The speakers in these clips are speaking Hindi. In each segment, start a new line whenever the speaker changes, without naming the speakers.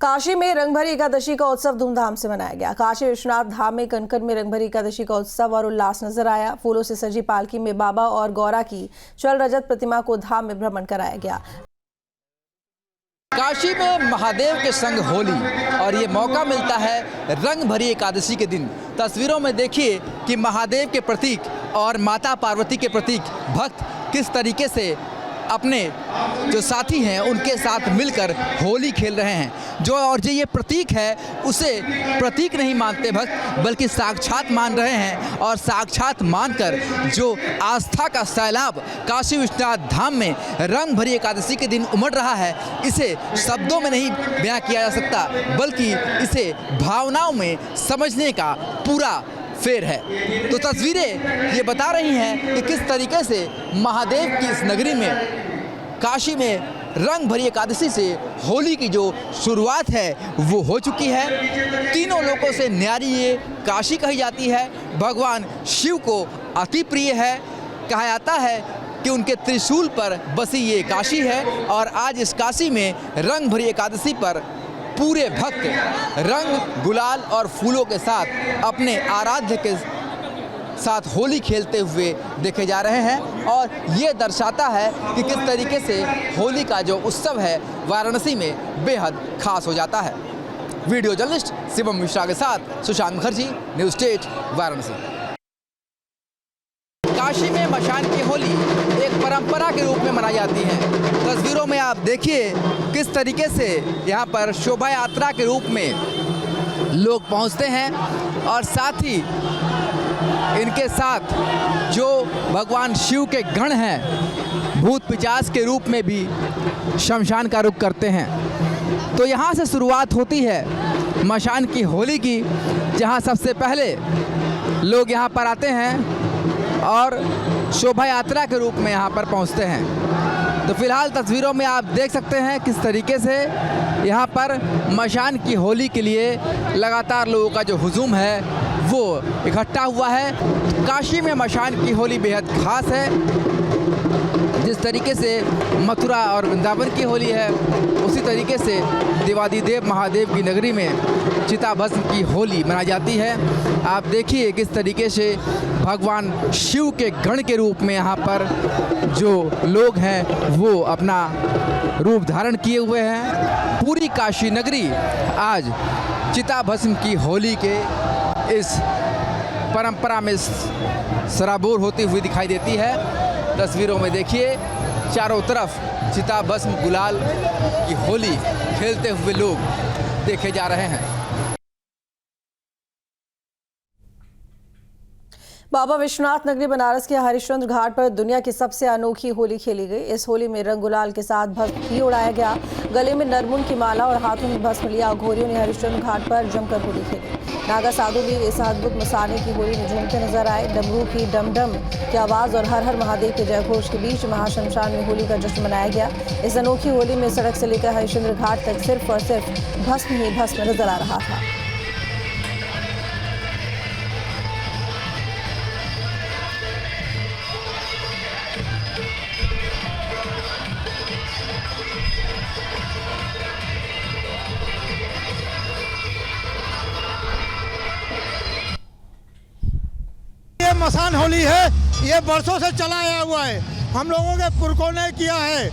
काशी में रंगभरी एकादशी का उत्सव धूमधाम से मनाया गया। काशी विश्वनाथ धाम में कनकन में रंगभरी एकादशी का उत्सव और उल्लास नजर आया। फूलों से सजी पालकी में बाबा और गौरा की चल रजत प्रतिमा को धाम में भ्रमण कराया गया।
काशी में महादेव के संग होली और ये मौका मिलता है रंग भरी एकादशी के दिन। तस्वीरों में देखिए कि महादेव के प्रतीक और माता पार्वती के प्रतीक भक्त किस तरीके से अपने जो साथी हैं उनके साथ मिलकर होली खेल रहे हैं। जो ये प्रतीक है उसे प्रतीक नहीं मानते भक्त, बल्कि साक्षात मान रहे हैं और साक्षात मानकर जो आस्था का सैलाब काशी विश्वनाथ धाम में रंग भरी एकादशी के दिन उमड़ रहा है, इसे शब्दों में नहीं बयां किया जा सकता, बल्कि इसे भावनाओं में समझने का पूरा फेर है। तो तस्वीरें ये बता रही हैं कि किस तरीके से महादेव की इस नगरी में काशी में रंग भरी एकादशी से होली की जो शुरुआत है वो हो चुकी है। तीनों लोकों से न्यारी ये काशी कही जाती है। भगवान शिव को अति प्रिय है। कहा जाता है कि उनके त्रिशूल पर बसी ये काशी है और आज इस काशी में रंग भरी एकादशी पर पूरे भक्त रंग गुलाल और फूलों के साथ अपने आराध्य के साथ होली खेलते हुए देखे जा रहे हैं और ये दर्शाता है कि किस तरीके से होली का जो उत्सव है वाराणसी में बेहद खास हो जाता है। वीडियो जर्नलिस्ट शिवम मिश्रा के साथ सुशांत मुखर्जी, न्यूज़ स्टेट, वाराणसी। काशी में मशान की होली एक परंपरा के रूप में मनाई जाती है। तस्वीरों में आप देखिए किस तरीके से यहाँ पर शोभा यात्रा के रूप में लोग पहुँचते हैं और साथ ही इनके साथ जो भगवान शिव के गण हैं भूत पिशाच के रूप में भी शमशान का रुख करते हैं। तो यहाँ से शुरुआत होती है मशान की होली की, जहाँ सबसे पहले लोग यहाँ पर आते हैं और शोभा यात्रा के रूप में यहाँ पर पहुँचते हैं। तो फिलहाल तस्वीरों में आप देख सकते हैं किस तरीके से यहाँ पर मशान की होली के लिए लगातार लोगों का जो हुजूम है वो इकट्ठा हुआ है। काशी में मशान की होली बेहद खास है। जिस तरीके से मथुरा और वृंदावन की होली है, उसी तरीके से देवादिदेव महादेव की नगरी में चिताभस्म की होली मनाई जाती है। आप देखिए किस तरीके से भगवान शिव के गण के रूप में यहाँ पर जो लोग हैं वो अपना रूप धारण किए हुए हैं। पूरी काशी नगरी आज चिताभस्म की होली के इस परंपरा में सराबोर होती हुई दिखाई देती है। तस्वीरों में देखिए चारों तरफ चिताभस्म गुलाल की होली खेलते हुए लोग देखे जा रहे हैं।
बाबा विश्वनाथ नगरी बनारस के हरिश्चंद्र घाट पर दुनिया की सबसे अनोखी होली खेली गई। इस होली में रंग गुलाल के साथ भस्म भी उड़ाया गया। गले में नरमुन की माला और हाथों में भस्म लिया घोरियों ने हरिश्चंद्र घाट पर जमकर होली खेली। नागा साधु भी इस अद्भुत मसाने की होली में झूमते नजर आए। डमरू की डमडम की आवाज़ और हर हर महादेव के जयघोष के बीच महाशमशान में होली का जश्न मनाया गया। इस अनोखी होली में सड़क से लेकर हरिश्चंद्र घाट तक सिर्फ और सिर्फ भस्म ही भस्म नजर आ रहा था।
मसान होली है, ये बरसों से चला आया हुआ है। हम लोगों के पुरखों ने किया है,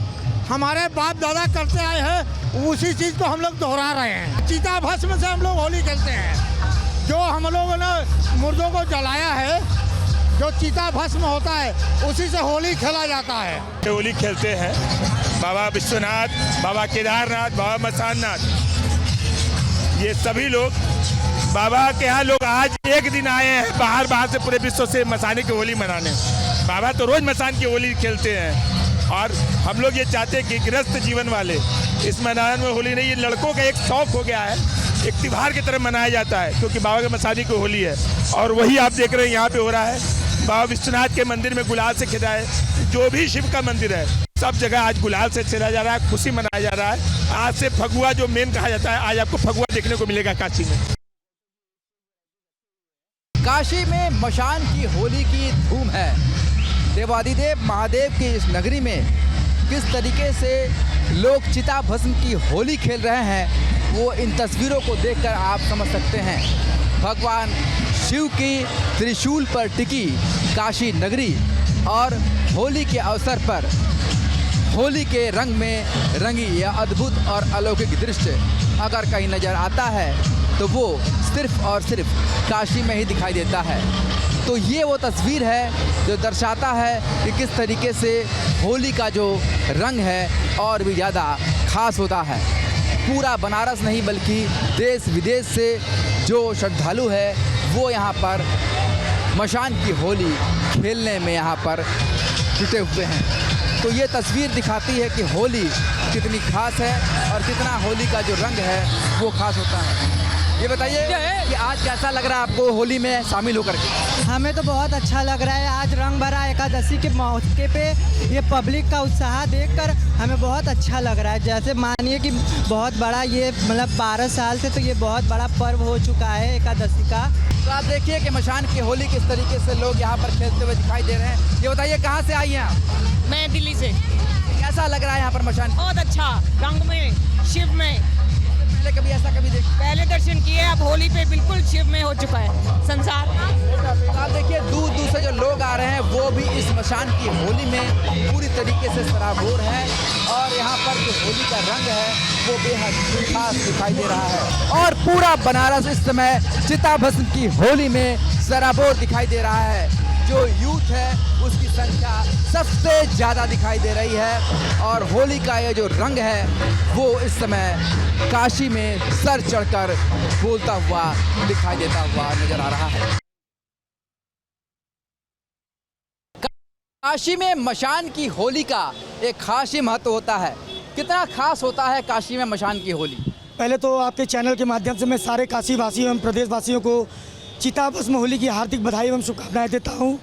हमारे बाप दादा करते आए हैं, उसी चीज़ को हम लोग दोहरा रहे हैं। चिता भस्म से हम लोग होली खेलते हैं। जो हम लोगों ने मुर्दों को जलाया है, जो चिता भस्म होता है, उसी से होली खेला जाता है।
होली खेलते हैं बाबा विश्वनाथ, बाबा केदारनाथ, बाबा मसाननाथ, ये सभी लोग बाबा के यहाँ लोग आज एक दिन आए हैं बाहर से पूरे विश्व से मसाने की होली मनाने। बाबा तो रोज मसान की होली खेलते हैं और हम लोग ये चाहते हैं कि गृहस्थ जीवन वाले इस मैदान में होली नहीं, ये लड़कों का एक शौक हो गया है, एक त्योहार की तरह मनाया जाता है क्योंकि बाबा के मसाने की होली है। और वही आप देख रहे हैं यहाँ पे हो रहा है। बाबा विश्वनाथ के मंदिर में गुलाल से खेला है। जो भी शिव का मंदिर है सब जगह आज गुलाल से खेला जा रहा है, खुशी मनाया जा रहा है। आज से फगुआ जो मेन कहा जाता है, आज आपको फगुआ देखने को मिलेगा काशी में।
काशी में मशान की होली की धूम है। देवादिदेव महादेव की इस नगरी में किस तरीके से लोग चिता भस्म की होली खेल रहे हैं वो इन तस्वीरों को देखकर आप समझ सकते हैं। भगवान शिव की त्रिशूल पर टिकी काशी नगरी और होली के अवसर पर होली के रंग में रंगी यह अद्भुत और अलौकिक दृश्य अगर कहीं नज़र आता है तो वो सिर्फ और सिर्फ काशी में ही दिखाई देता है। तो ये वो तस्वीर है जो दर्शाता है कि किस तरीके से होली का जो रंग है और भी ज़्यादा खास होता है। पूरा बनारस नहीं बल्कि देश विदेश से जो श्रद्धालु है वो यहाँ पर मशान की होली खेलने में यहाँ पर जुटे हुए हैं। तो ये तस्वीर दिखाती है कि होली कितनी खास है और कितना होली का जो रंग है वो खास होता है। ये बताइए कि आज कैसा लग रहा है आपको होली में शामिल होकर के?
हमें तो बहुत अच्छा लग रहा है। आज रंग भरा एकादशी के मौके पे ये पब्लिक का उत्साह देखकर हमें बहुत अच्छा लग रहा है। जैसे मानिए कि बहुत बड़ा ये मतलब 12 साल से तो ये बहुत बड़ा पर्व हो चुका है एकादशी का।
तो आप देखिए कि मशान की होली किस तरीके से लोग यहाँ पर खेलते हुए दिखाई दे रहे हैं। ये बताइए कहाँ से आई हैं आप?
मैं दिल्ली से।
कैसा लग रहा है यहाँ पर मशान?
बहुत अच्छा, रंग में, शिव में।
पहले कभी ऐसा कभी देखा?
पहले दर्शन किए, अब होली पे बिल्कुल शिव में हो चुका है संसार।
तो आप देखिए दूर दूर से जो लोग आ रहे हैं वो भी इस मशान की होली में पूरी तरीके से सराबोर हैं और यहाँ पर जो होली का रंग है वो बेहद खास दिखाई दे रहा है। और पूरा बनारस इस समय चिताभस्म की होली में सराबोर दिखाई दे रहा है। जो यूथ है उसकी संख्या सबसे ज़्यादा दिखाई दे रही है और होली का ये जो रंग है वो इस समय काशी में सर चढ़कर बोलता हुआ दिखाई देता हुआ नजर आ रहा है। काशी में मशान की होली का एक खास ही महत्व होता है। कितना खास होता है काशी में मशान की होली?
पहले तो आपके चैनल के माध्यम से मैं सारे काशी वासियों एवं प्रदेशवासियों को चिताभस्म होली की हार्दिक बधाई एवं शुभकामनाएं देता हूं।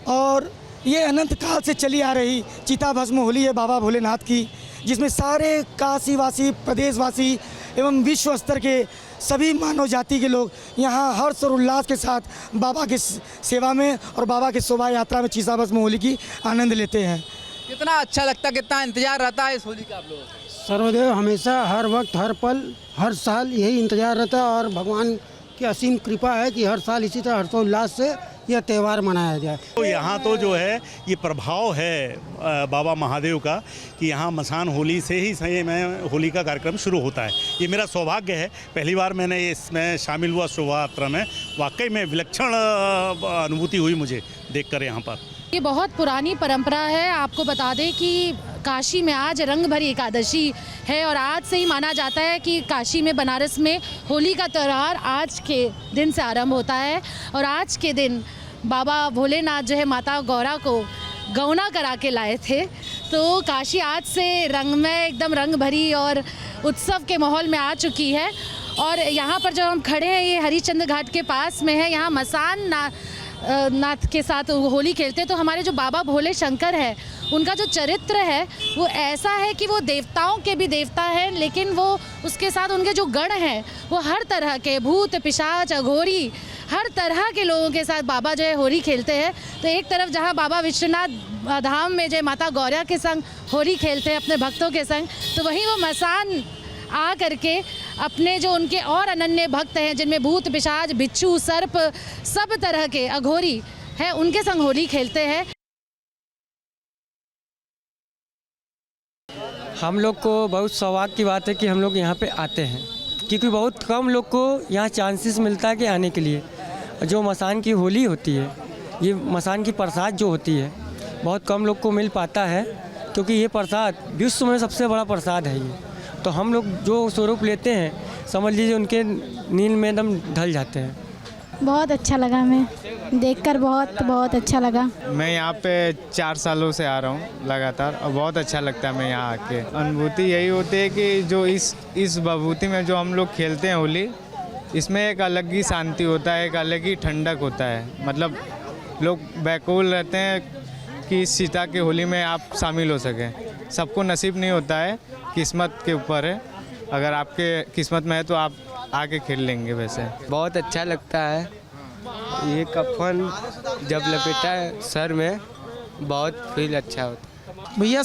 और ये अनंत काल से चली आ रही चिताभस्म होली है बाबा भोलेनाथ की, जिसमें सारे काशीवासी, प्रदेशवासी एवं विश्व स्तर के सभी मानव जाति के लोग यहाँ हर्ष और उल्लास के साथ बाबा की सेवा में और बाबा की शोभा यात्रा में चिताभस्म होली की आनंद लेते हैं।
कितना अच्छा लगता है, कितना इंतजार रहता है इस होली का आप लोगों को?
सर्वदेव हमेशा हर वक्त हर पल हर साल यही इंतजार रहता है और भगवान की असीम कृपा है कि हर साल इसी तरह हर्षोल्लास से यह त्यौहार मनाया जाए।
तो यहाँ तो जो है ये प्रभाव है बाबा महादेव का कि यहाँ मसान होली से ही सही में होली का कार्यक्रम शुरू होता है। ये मेरा सौभाग्य है, पहली बार मैंने इसमें शामिल हुआ शोभा यात्रा में। वाकई में विलक्षण अनुभूति हुई मुझे देखकर यहाँ पर।
ये बहुत पुरानी परंपरा है। आपको बता दें कि काशी में आज रंग भरी एकादशी है और आज से ही माना जाता है कि काशी में, बनारस में होली का त्यौहार आज के दिन से आरंभ होता है। और आज के दिन बाबा भोलेनाथ जो है माता गौरा को गौना करा के लाए थे। तो काशी आज से रंग में एकदम रंग भरी और उत्सव के माहौल में आ चुकी है। और यहाँ पर जो हम खड़े हैं ये हरिश्चंद्र घाट के पास में है। यहाँ मसान नाथ के साथ होली खेलते हैं। तो हमारे जो बाबा भोले शंकर है उनका जो चरित्र है वो ऐसा है कि वो देवताओं के भी देवता हैं, लेकिन वो उसके साथ उनके जो गण हैं वो हर तरह के भूत, पिशाच, अघोरी, हर तरह के लोगों के साथ बाबा जो है होली खेलते हैं। तो एक तरफ जहाँ बाबा विश्वनाथ धाम में जो माता गौरा के संग होली खेलते हैं अपने भक्तों के संग, तो वहीं वो मसान आ करके अपने जो उनके और अनन्य भक्त हैं जिनमें भूत, पिशाच, बिच्छू, सर्प, सब तरह के अघोरी हैं, उनके संग होली खेलते हैं।
हम लोग को बहुत सौभाग्य की बात है कि हम लोग यहाँ पे आते हैं, क्योंकि बहुत कम लोग को यहाँ चांसेस मिलता है कि आने के लिए। जो मसान की होली होती है, ये मसान की प्रसाद जो होती है, बहुत कम लोग को मिल पाता है, क्योंकि ये प्रसाद विश्व में सबसे बड़ा प्रसाद है ये। तो हम लोग जो स्वरूप लेते हैं समझ लीजिए उनके नींद में एकदम ढल जाते हैं।
बहुत अच्छा लगा, मैं देखकर बहुत अच्छा लगा।
मैं यहाँ पे 4 सालों से आ रहा हूँ लगातार और बहुत अच्छा लगता है। मैं यहाँ आके अनुभूति यही होती है कि जो इस विभूति में जो हम लोग खेलते हैं होली, इसमें एक अलग ही शांति होता है, एक अलग ही ठंडक होता है। मतलब लोग बैकुल रहते हैं कि इस सीता की होली में आप शामिल हो सकें। सबको नसीब नहीं होता है, किस्मत के ऊपर है। अगर आपके किस्मत में है तो आप आके खेल लेंगे। वैसे
बहुत अच्छा लगता है। ये कफन जब लपेटा है सर में बहुत फील अच्छा होता है।
भैया